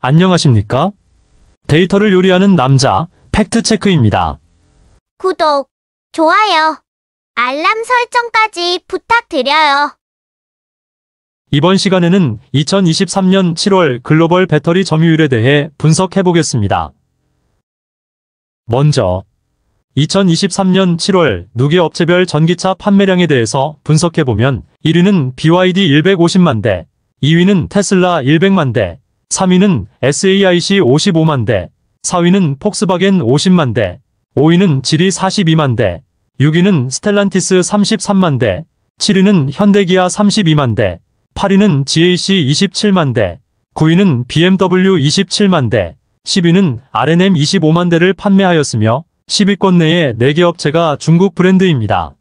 안녕하십니까? 데이터를 요리하는 남자, 팩트체크입니다. 구독, 좋아요, 알람 설정까지 부탁드려요. 이번 시간에는 2023년 7월 글로벌 배터리 점유율에 대해 분석해보겠습니다. 먼저 2023년 7월 누계 업체별 전기차 판매량에 대해서 분석해보면 1위는 BYD 150만 대, 2위는 테슬라 100만 대, 3위는 SAIC 55만 대, 4위는 폭스바겐 50만 대, 5위는 지리 42만 대, 6위는 스텔란티스 33만 대, 7위는 현대기아 32만 대, 8위는 GAC 27만 대, 9위는 BMW 27만 대, 10위는 R&M 25만 대를 판매하였으며 10위권 내에 4개 업체가 중국 브랜드입니다.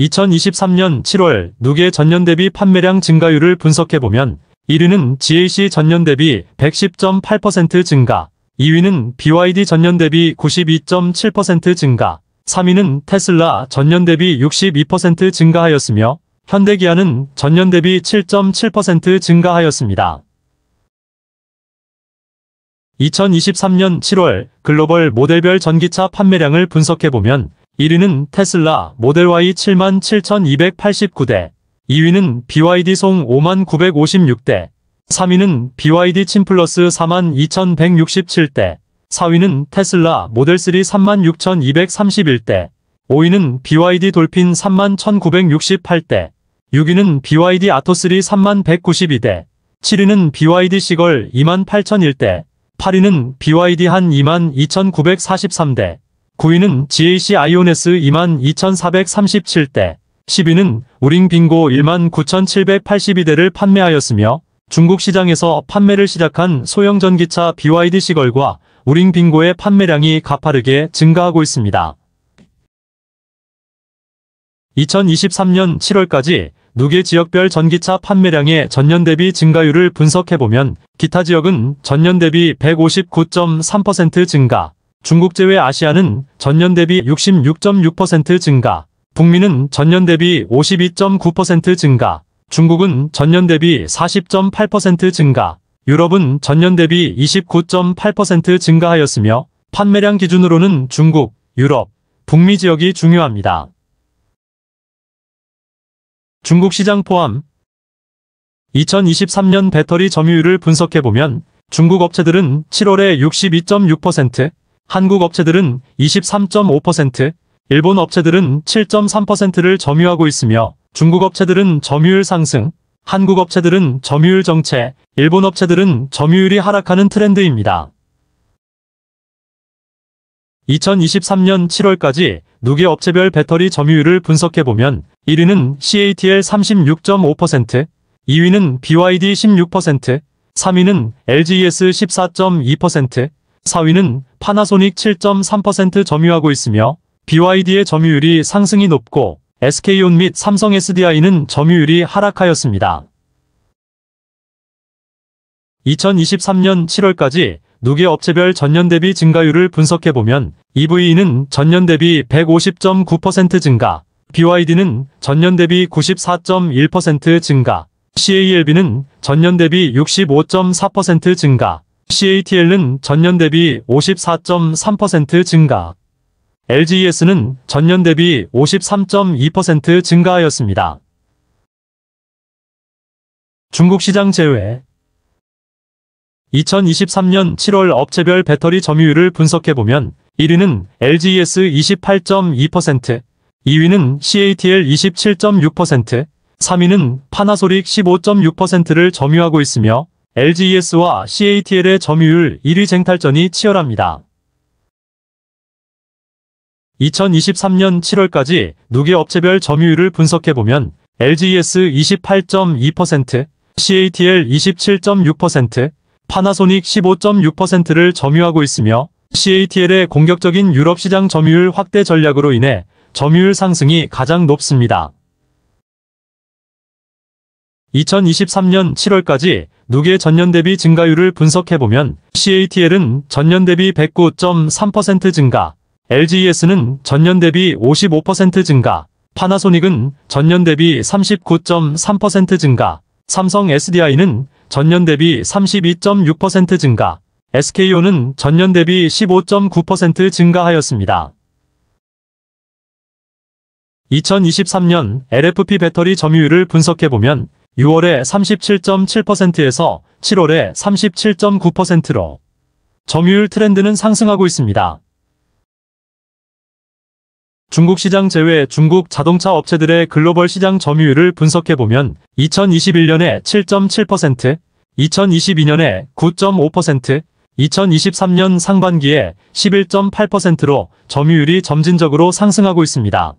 2023년 7월 누계 전년 대비 판매량 증가율을 분석해보면 1위는 GAC 전년 대비 110.8% 증가, 2위는 BYD 전년 대비 92.7% 증가, 3위는 테슬라 전년 대비 62% 증가하였으며 현대기아는 전년 대비 7.7% 증가하였습니다. 2023년 7월 글로벌 모델별 전기차 판매량을 분석해보면 1위는 테슬라 모델 Y 77,289대, 2위는 BYD 송 5,956대, 3위는 BYD 친 플러스 42,167대, 4위는 테슬라 모델 3 36,231대, 5위는 BYD 돌핀 31,968대, 6위는 BYD 아토3 31,192대, 7위는 BYD 시걸 28,001대, 8위는 BYD 한 22,943대, 9위는 GAC 아이오네스 22,437대, 10위는 우링 빙고 19,782대를 판매하였으며 중국 시장에서 판매를 시작한 소형 전기차 BYD 시걸과 우링 빙고의 판매량이 가파르게 증가하고 있습니다. 2023년 7월까지 누계 지역별 전기차 판매량의 전년 대비 증가율을 분석해보면 기타 지역은 전년 대비 159.3% 증가, 중국 제외 아시아는 전년 대비 66.6% 증가, 북미는 전년 대비 52.9% 증가, 중국은 전년 대비 40.8% 증가, 유럽은 전년 대비 29.8% 증가하였으며 판매량 기준으로는 중국, 유럽, 북미 지역이 중요합니다. 중국 시장 포함 2023년 배터리 점유율을 분석해보면 중국 업체들은 7월에 62.6%, 한국 업체들은 23.5%, 일본 업체들은 7.3%를 점유하고 있으며 중국 업체들은 점유율 상승, 한국 업체들은 점유율 정체, 일본 업체들은 점유율이 하락하는 트렌드입니다. 2023년 7월까지 누계 업체별 배터리 점유율을 분석해보면 1위는 CATL 36.5%, 2위는 BYD 16%, 3위는 LGES 14.2%, 4위는 파나소닉 7.3% 점유하고 있으며 BYD의 점유율이 상승이 높고 SK온 및 삼성 SDI는 점유율이 하락하였습니다. 2023년 7월까지 누계 업체별 전년 대비 증가율을 분석해보면 EV는 전년 대비 150.9% 증가, BYD는 전년 대비 94.1% 증가, CALB는 전년 대비 65.4% 증가, CATL은 전년 대비 54.3% 증가, LGES는 전년 대비 53.2% 증가하였습니다. 중국 시장 제외 2023년 7월 업체별 배터리 점유율을 분석해보면 1위는 LGES 28.2%, 2위는 CATL 27.6%, 3위는 파나소닉 15.6%를 점유하고 있으며 LGES와 CATL의 점유율 1위 쟁탈전이 치열합니다. 2023년 7월까지 누계 업체별 점유율을 분석해보면 LGES 28.2%, CATL 27.6%, 파나소닉 15.6%를 점유하고 있으며 CATL의 공격적인 유럽 시장 점유율 확대 전략으로 인해 점유율 상승이 가장 높습니다. 2023년 7월까지 누계 전년 대비 증가율을 분석해보면 CATL은 전년 대비 109.3% 증가, LGES는 전년 대비 55% 증가, 파나소닉은 전년 대비 39.3% 증가, 삼성 SDI는 전년 대비 32.6% 증가, SK온은 전년 대비 15.9% 증가하였습니다. 2023년 LFP 배터리 점유율을 분석해보면 6월에 37.7%에서 7월에 37.9%로 점유율 트렌드는 상승하고 있습니다. 중국 시장 제외 중국 자동차 업체들의 글로벌 시장 점유율을 분석해보면 2021년에 7.7%, 2022년에 9.5%, 2023년 상반기에 11.8%로 점유율이 점진적으로 상승하고 있습니다.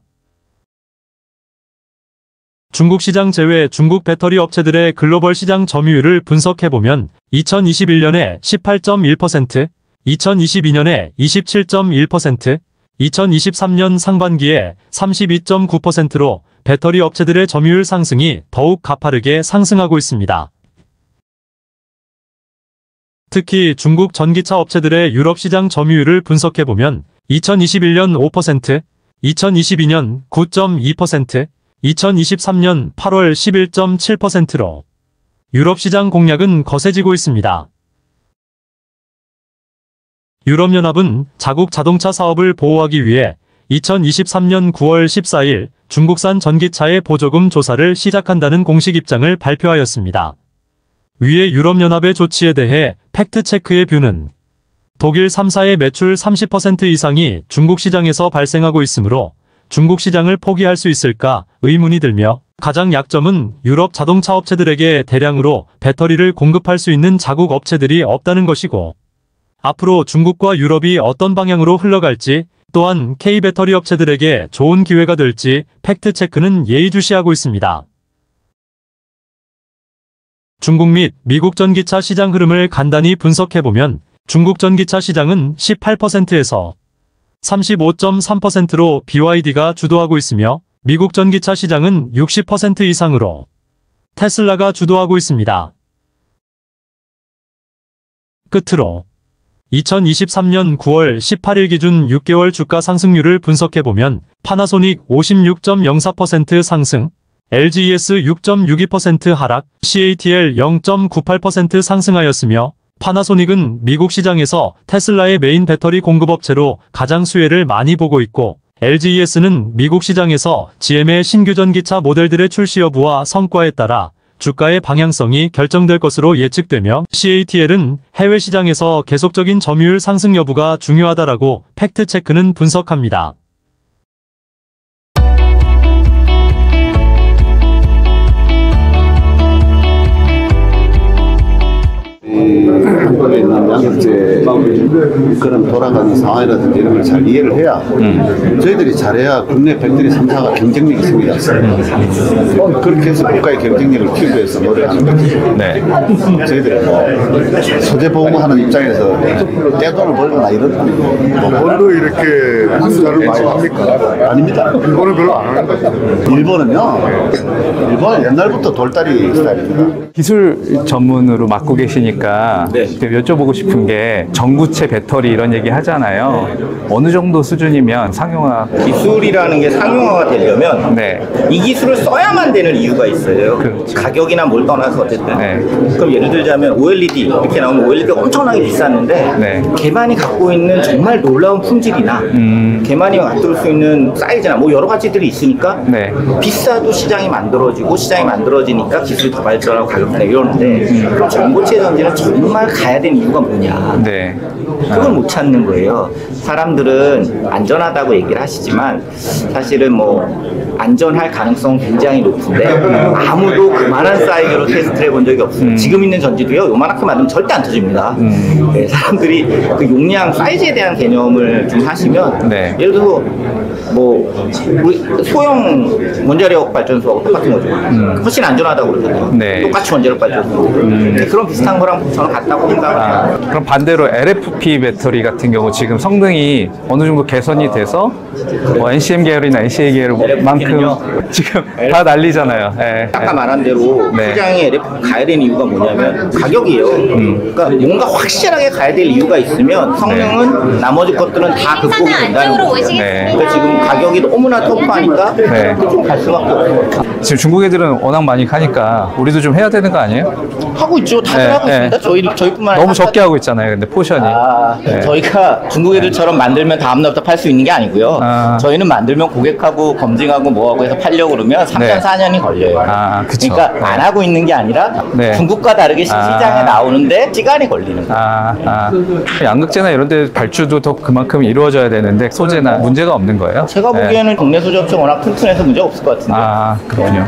중국 시장 제외 중국 배터리 업체들의 글로벌 시장 점유율을 분석해보면 2021년에 18.1%, 2022년에 27.1%, 2023년 상반기에 32.9%로 배터리 업체들의 점유율 상승이 더욱 가파르게 상승하고 있습니다. 특히 중국 전기차 업체들의 유럽 시장 점유율을 분석해보면 2021년 5%, 2022년 9.2%, 2023년 8월 11.7%로 유럽 시장 공략은 거세지고 있습니다. 유럽연합은 자국 자동차 사업을 보호하기 위해 2023년 9월 14일 중국산 전기차의 보조금 조사를 시작한다는 공식 입장을 발표하였습니다. 위의 유럽연합의 조치에 대해 팩트체크의 뷰는 독일 3사의 매출 30% 이상이 중국 시장에서 발생하고 있으므로 중국 시장을 포기할 수 있을까 의문이 들며 가장 약점은 유럽 자동차 업체들에게 대량으로 배터리를 공급할 수 있는 자국 업체들이 없다는 것이고 앞으로 중국과 유럽이 어떤 방향으로 흘러갈지 또한 K배터리 업체들에게 좋은 기회가 될지 팩트체크는 예의주시하고 있습니다. 중국 및 미국 전기차 시장 흐름을 간단히 분석해보면 중국 전기차 시장은 18%에서 35.3%로 BYD가 주도하고 있으며 미국 전기차 시장은 60% 이상으로 테슬라가 주도하고 있습니다. 끝으로 2023년 9월 18일 기준 6개월 주가 상승률을 분석해보면 파나소닉 56.04% 상승, LGES 6.62% 하락, CATL 0.98% 상승하였으며 파나소닉은 미국 시장에서 테슬라의 메인 배터리 공급업체로 가장 수혜를 많이 보고 있고 LGES는 미국 시장에서 GM의 신규 전기차 모델들의 출시 여부와 성과에 따라 주가의 방향성이 결정될 것으로 예측되며 CATL은 해외 시장에서 계속적인 점유율 상승 여부가 중요하다라고 팩트체크는 분석합니다. 한국에 있는 양극재 그런 돌아가는 상황이라든지 이런 걸 잘 이해를 해야 저희들이 잘해야 국내 배터리 3사가 경쟁력이 있습니다. 그렇게 해서 국가의 경쟁력을 키우기 위해서 노력하는 거죠. 네. 저희들이 뭐 소재 보호하는 입장에서 떼돈을 벌거나 이런 일본도 이렇게 투자를 많이 합니까? 아닙니다. 일본은 별로 안 하는 것 같아요. 일본은 옛날부터 돌다리 스타일입니다. 기술 전문으로 맡고 계시니까 여쭤보고 싶은 게 전구체 배터리 이런 얘기 하잖아요. 어느 정도 수준이면 상용화? 기술이라는 게 상용화가 되려면 이 기술을 써야만 되는 이유가 있어요. 그렇죠. 가격이나 뭘 떠나서 어쨌든. 그럼 예를 들자면 OLED 이렇게 나오면 OLED가 엄청나게 비쌌는데 개만이 갖고 있는 정말 놀라운 품질이나 개만이 갖출 수 있는 사이즈나 뭐 여러 가지들이 있으니까 비싸도 시장이 만들어지고 시장이 만들어지니까 기술이 더 발전하고 가격이나 이러는데 그럼 전고체 전지는 정말 가야 되는 이유가 뭐냐? 그걸 못 찾는 거예요. 사람들은 안전하다고 얘기를 하시지만 사실은 뭐 안전할 가능성 굉장히 높은데 아무도 그만한 사이즈로 테스트를 해본 적이 없어요. 지금 있는 전지도요 요만하게 만들면 절대 안 터집니다. 사람들이 그 용량 사이즈에 대한 개념을 좀 하시면 예를 들어서 뭐 우리 소형 원자력 발전소하고 똑같은 거죠. 훨씬 안전하다고 그러잖아요. 똑같이 원자력 발전소. 그런 비슷한 거랑 저는 같다고 생각해요. 그럼 반대로 LFP 배터리 같은 경우 지금 성능이 어느 정도 개선이 돼서 뭐 NCM 계열이나 NCA 계열만큼 지금 다 난리잖아요. 아까 말한 대로 시장에 LFP 가야 되는 이유가 뭐냐면 가격이에요. 그러니까 뭔가 확실하게 가야 될 이유가 있으면 성능은 나머지 것들은 다 극복이 된다는 거예요. 그러니까 지금 지금 가격이 너무나 터프하니까 네. 갈 수밖에 없어요. 지금 중국 애들은 워낙 많이 가니까 우리도 좀 해야 되는 거 아니에요? 하고 있죠. 다들 네, 하고 네. 있습니다. 저희뿐만 아니라 너무 적게 하고 있잖아요. 근데 포션이. 네. 저희가 중국 애들처럼 만들면 다음 날부터 팔 수 있는 게 아니고요. 저희는 만들면 고객하고 검증하고 뭐하고 해서 팔려고 그러면 3년, 네. 4년이 걸려요. 그쵸. 그러니까 안 하고 있는 게 아니라 네. 중국과 다르게 시장에 나오는데 시간이 걸리는 거예요. 양극재나 이런 데 발주도 더 그만큼 이루어져야 되는데 소재나 문제가 없는 거예요? 제가 보기에는 국내 소재업체 워낙 튼튼해서 문제 없을 것 같은데. 그렇군요.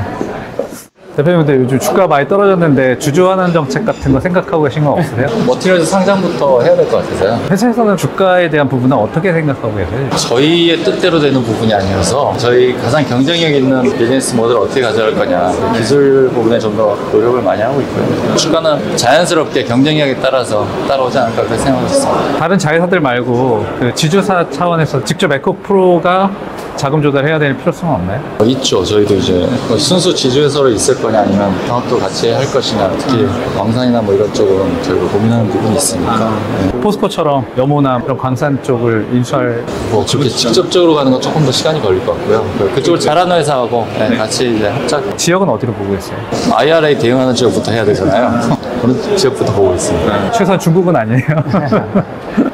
대표님, 근데 요즘 주가 많이 떨어졌는데 주주환원 정책 같은 거 생각하고 계신 거 없으세요? 머티리얼 상장부터 해야 될 것 같아서요. 회사에서는 주가에 대한 부분은 어떻게 생각하고 계세요? 저희의 뜻대로 되는 부분이 아니어서 저희 가장 경쟁력 있는 비즈니스 모델을 어떻게 가져갈 거냐 기술 부분에 좀 더 노력을 많이 하고 있고요. 주가는 자연스럽게 경쟁력에 따라서 따라오지 않을까 그렇게 생각하고 있습니다. 다른 자회사들 말고 그 지주사 차원에서 직접 에코프로가 자금 조달해야 될 필요성은 없나요? 있죠. 저희도 이제 뭐 순수 지주회사로 있을 거냐 아니면 사업도 같이 할 것이냐 특히 광산이나 뭐 이런 쪽은 저희가 고민하는 부분이 있으니까 포스코처럼 염호나 그런 광산 쪽을 인수할 뭐 그렇게 직접적으로 가는 건 조금 더 시간이 걸릴 것 같고요. 그쪽을 잘하는 회사하고 같이 이제 합작 지역은 어디로 보고 있어요? IRA 대응하는 지역부터 해야 되잖아요. 그런 지역부터 보고 있습니다. 최소한 중국은 아니에요.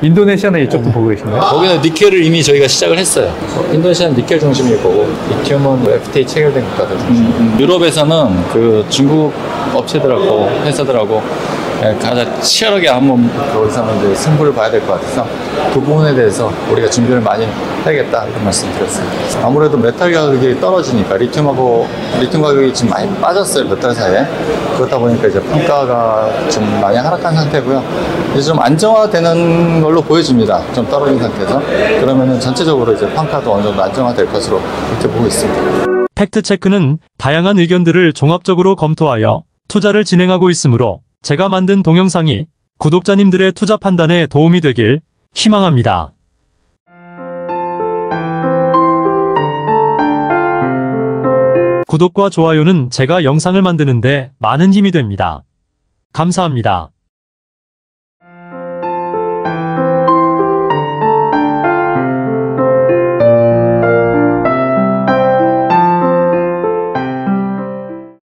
인도네시아나 이쪽도 보고 계신가요? 거기는 니켈을 이미 저희가 시작을 했어요. 인도네시아는 니켈 중심일 거고 리튬은 FTA 체결된 국가들 중심. 유럽에서는 그 중국 업체들하고 회사들하고 가장 치열하게 한번 거기서는 이제 승부를 봐야 될 것 같아서 그 부분에 대해서 우리가 준비를 많이 해야겠다 이런 말씀 드렸습니다. 아무래도 메탈 가격이 떨어지니까 리튬 가격이 지금 많이 빠졌어요 몇 달 사이에. 그렇다 보니까 이제 판가가 좀 많이 하락한 상태고요. 이제 좀 안정화되는 걸로 보여집니다. 좀 떨어진 상태에서. 그러면은 전체적으로 이제 판가도 어느 정도 안정화될 것으로 이렇게 보고 있습니다. 팩트체크는 다양한 의견들을 종합적으로 검토하여 투자를 진행하고 있으므로 제가 만든 동영상이 구독자님들의 투자 판단에 도움이 되길 희망합니다. 구독과 좋아요는 제가 영상을 만드는데 많은 힘이 됩니다. 감사합니다.